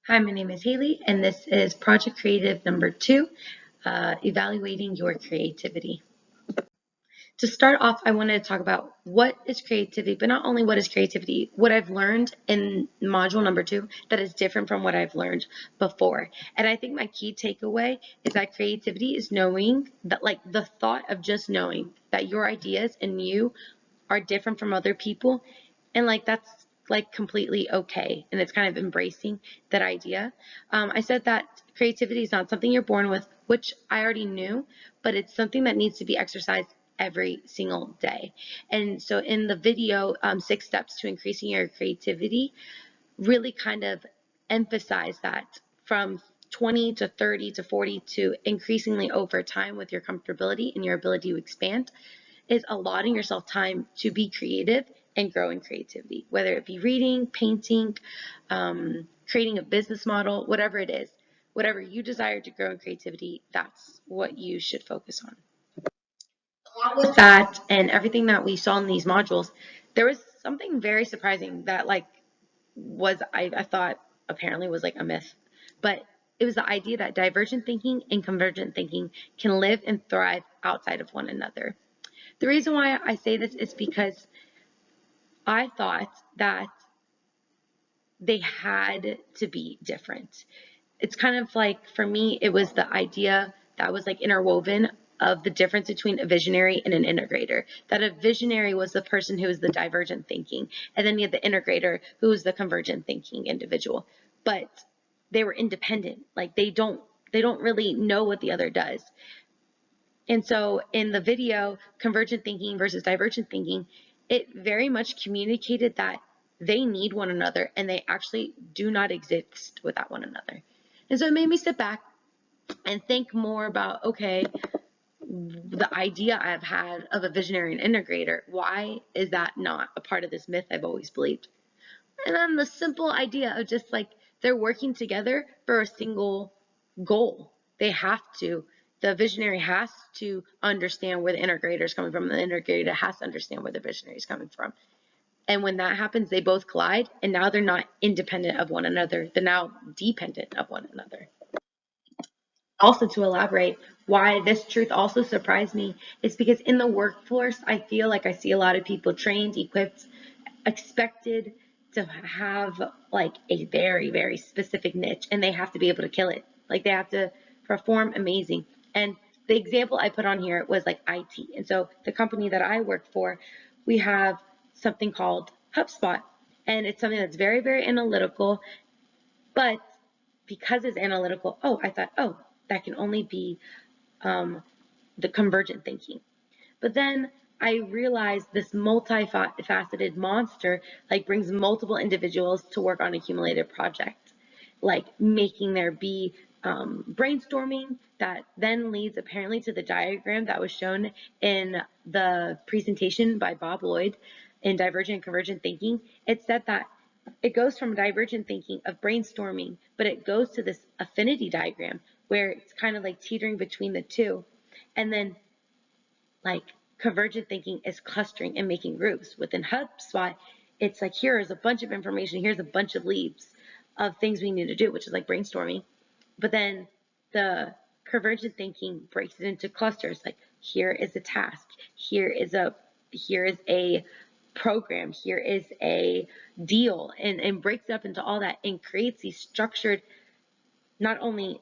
Hi, my name is Haley, and this is Project Creative number 2, Evaluating Your Creativity. To start off, I wanted to talk about what is creativity, but not only what is creativity, what I've learned in module number 2 that is different from what I've learned before. And I think my key takeaway is that creativity is knowing that, like, the thought of just knowing that your ideas and you are different from other people, and that's completely okay, and it's kind of embracing that idea. I said that creativity is not something you're born with, which I already knew, but it's something that needs to be exercised every single day. And so in the video, 6 steps to increasing your creativity, really kind of emphasize that from 20 to 30 to 40 to increasingly over time with your comfortability and your ability to expand, is allotting yourself time to be creative and grow in creativity, whether it be reading, painting, creating a business model, whatever it is, whatever you desire to grow in creativity, that's what you should focus on. Along with that and everything that we saw in these modules, there was something very surprising that I thought apparently was like a myth, but it was the idea that divergent thinking and convergent thinking can live and thrive outside of one another. The reason why I say this is because I thought that they had to be different. It's kind of like, for me, it was the idea that was like interwoven of the difference between a visionary and an integrator. That a visionary was the person who was the divergent thinking, and then you had the integrator who was the convergent thinking individual. But they were independent. Like they don't really know what the other does. And so in the video, convergent thinking versus divergent thinking, it very much communicated that they need one another and they actually do not exist without one another. And so it made me sit back and think more about, okay, the idea I've had of a visionary and integrator, why is that not a part of this myth I've always believed? And then the simple idea of just like they're working together for a single goal. They have to. The visionary has to understand where the integrator is coming from. The integrator has to understand where the visionary is coming from. And when that happens, they both collide, and now they're not independent of one another. They're now dependent of one another. Also, to elaborate, why this truth also surprised me is because in the workforce, I feel like I see a lot of people trained, equipped, expected to have like a very, very specific niche, and they have to be able to kill it. Like they have to perform amazing. And the example I put on here was like IT. And so the company that I work for, we have something called HubSpot, and it's something that's very, very analytical. But because it's analytical, I thought, that can only be the convergent thinking. But then I realized this multifaceted monster like brings multiple individuals to work on a cumulative project, like making there be brainstorming that then leads apparently to the diagram that was shown in the presentation by Bob Lloyd in Divergent and Convergent Thinking. It said that it goes from divergent thinking of brainstorming, but it goes to this affinity diagram where it's kind of like teetering between the two. And then like convergent thinking is clustering and making groups. Within HubSpot, it's like here is a bunch of information, here's a bunch of leads of things we need to do, which is like brainstorming. But then the convergent thinking breaks it into clusters, like here is a task, here is a program, here is a deal, and breaks it up into all that and creates these structured not only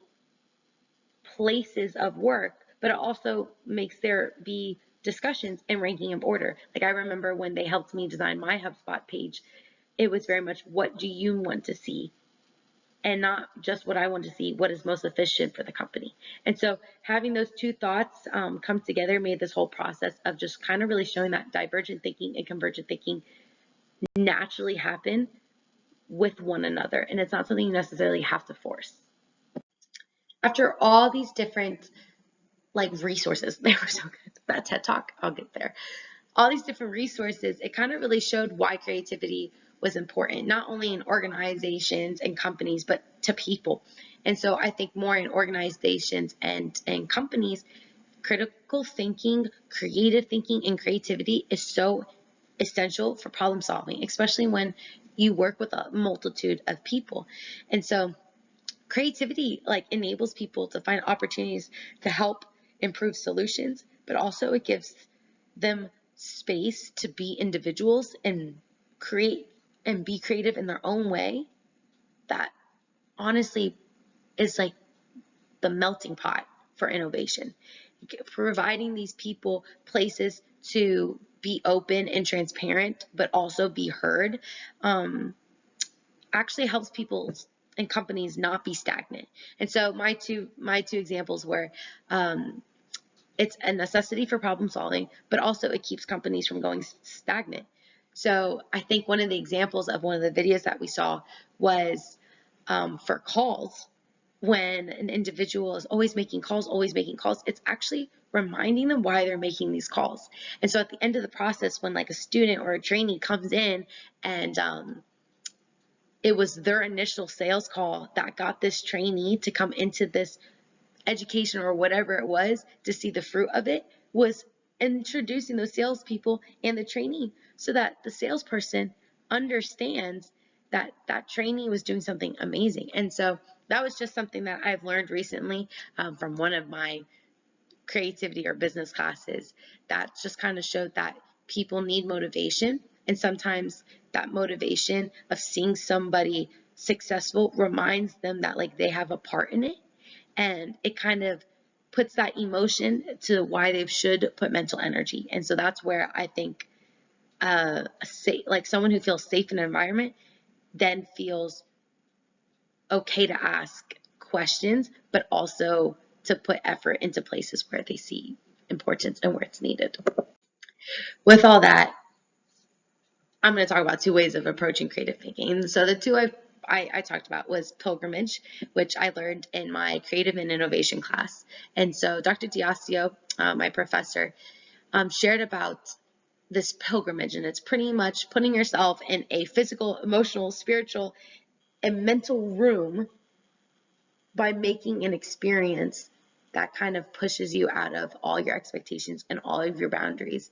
places of work, but it also makes there be discussions and ranking of order. Like I remember when they helped me design my HubSpot page, it was very much what do you want to see? And not just what I want to see, what is most efficient for the company. And so having those two thoughts come together made this whole process of just kind of really showing that divergent thinking and convergent thinking naturally happen with one another. And it's not something you necessarily have to force. After all these different resources, they were so good. That TED Talk, I'll get there. All these different resources, it kind of really showed why creativity was important, not only in organizations and companies, but to people. And so I think more in organizations and companies, critical thinking, creative thinking, and creativity is so essential for problem solving, especially when you work with a multitude of people. And so creativity like enables people to find opportunities to help improve solutions, but also it gives them space to be individuals and create and be creative in their own way. That honestly is like the melting pot for innovation. Providing these people places to be open and transparent, but also be heard, actually helps people and companies not be stagnant. And so my two examples were, it's a necessity for problem solving, but also it keeps companies from going stagnant. So I think one of the examples of one of the videos that we saw was for calls. When an individual is always making calls, it's actually reminding them why they're making these calls. And so at the end of the process, when like a student or a trainee comes in and it was their initial sales call that got this trainee to come into this education or whatever it was to see the fruit of it, was introducing those salespeople and the trainee so that the salesperson understands that that trainee was doing something amazing. And so that was just something that I've learned recently from one of my creativity or business classes that just kind of showed that people need motivation. And sometimes that motivation of seeing somebody successful reminds them that like they have a part in it. And it kind of puts that emotion to why they should put mental energy. And so that's where I think like someone who feels safe in an environment then feels okay to ask questions, but also to put effort into places where they see importance and where it's needed. With all that, I'm going to talk about two ways of approaching creative thinking. And so the two I talked about was pilgrimage, which I learned in my creative and innovation class. And so Dr. Diasio, my professor, shared about this pilgrimage, and it's pretty much putting yourself in a physical, emotional, spiritual, and mental room by making an experience that kind of pushes you out of all your expectations and all of your boundaries.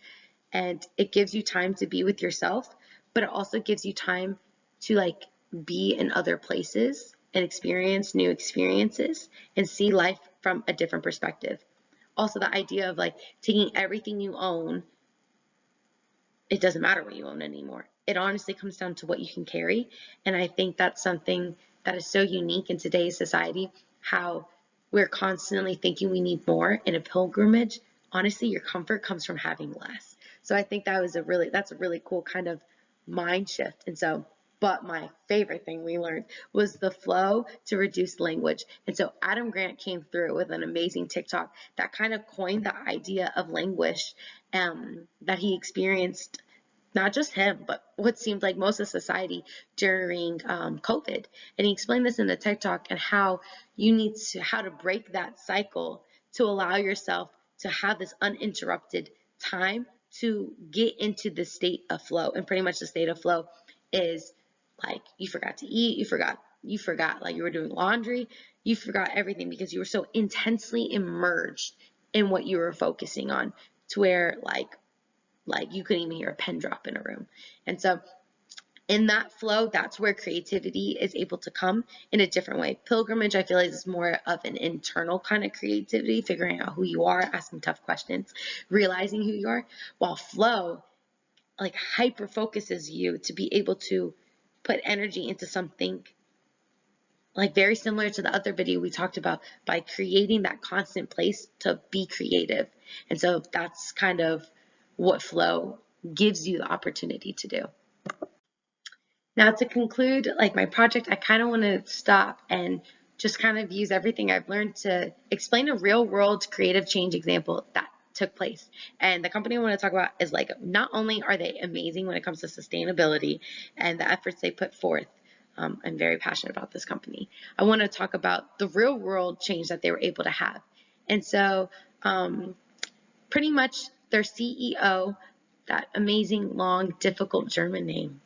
And it gives you time to be with yourself, but it also gives you time to like be in other places and experience new experiences and see life from a different perspective. Also, the idea of like taking everything you own, it doesn't matter what you own anymore. It honestly comes down to what you can carry. And I think that's something that is so unique in today's society, how we're constantly thinking we need more. In a pilgrimage, honestly, your comfort comes from having less. So I think that's a really cool kind of mind shift. And so, but my favorite thing we learned was the flow to reduce language. And so Adam Grant came through with an amazing TikTok that kind of coined the idea of language that he experienced, not just him, but what seemed like most of society during COVID. And he explained this in the TikTok and how how to break that cycle to allow yourself to have this uninterrupted time to get into the state of flow. And pretty much the state of flow is like you forgot to eat, you forgot like you were doing laundry, you forgot everything because you were so intensely immersed in what you were focusing on, to where like you couldn't even hear a pen drop in a room. And so in that flow, that's where creativity is able to come in a different way. Pilgrimage, I feel like, is more of an internal kind of creativity, figuring out who you are, asking tough questions, realizing who you are, while flow like hyper focuses you to be able to put energy into something like very similar to the other video we talked about, by creating that constant place to be creative. And so that's kind of what flow gives you the opportunity to do. Now to conclude like my project, I kind of want to stop and just kind of use everything I've learned to explain a real world creative change example that took place. And the company I want to talk about is like, not only are they amazing when it comes to sustainability and the efforts they put forth, I'm very passionate about this company. I want to talk about the real world change that they were able to have. And so pretty much their CEO, that amazing, long, difficult German name,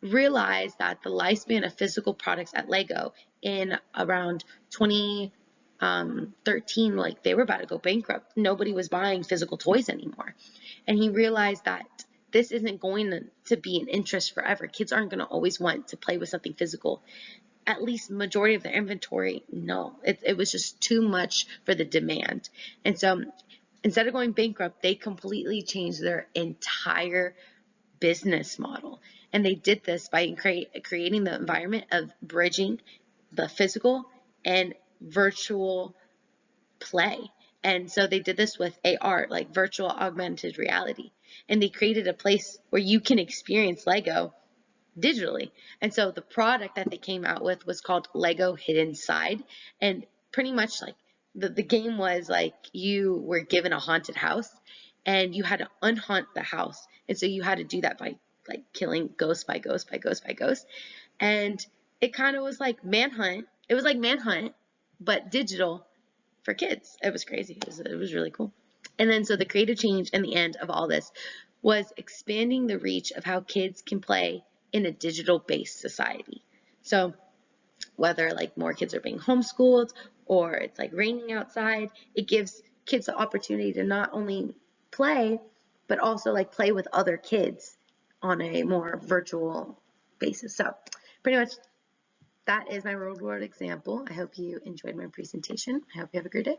realized that the lifespan of physical products at Lego in around 2013, like they were about to go bankrupt. Nobody was buying physical toys anymore. And he realized that this isn't going to be an interest forever. Kids aren't going to always want to play with something physical. at least majority of their inventory, no. It was just too much for the demand. And so instead of going bankrupt, they completely changed their entire business model. And they did this by creating the environment of bridging the physical and virtual play. And so they did this with AR, like virtual augmented reality. And they created a place where you can experience Lego digitally. And so the product that they came out with was called Lego Hidden Side. And pretty much like the game was like you were given a haunted house and you had to unhaunt the house. And so you had to do that by like killing ghost by ghost by ghost by ghost. And it kind of was like Manhunt. It was like Manhunt, but digital for kids. It was crazy. It was really cool. And then so the creative change and the end of all this was expanding the reach of how kids can play in a digital-based society. So whether like more kids are being homeschooled or it's like raining outside, it gives kids the opportunity to not only play, but also like play with other kids on a more virtual basis. So pretty much that is my real world example. I hope you enjoyed my presentation. I hope you have a great day.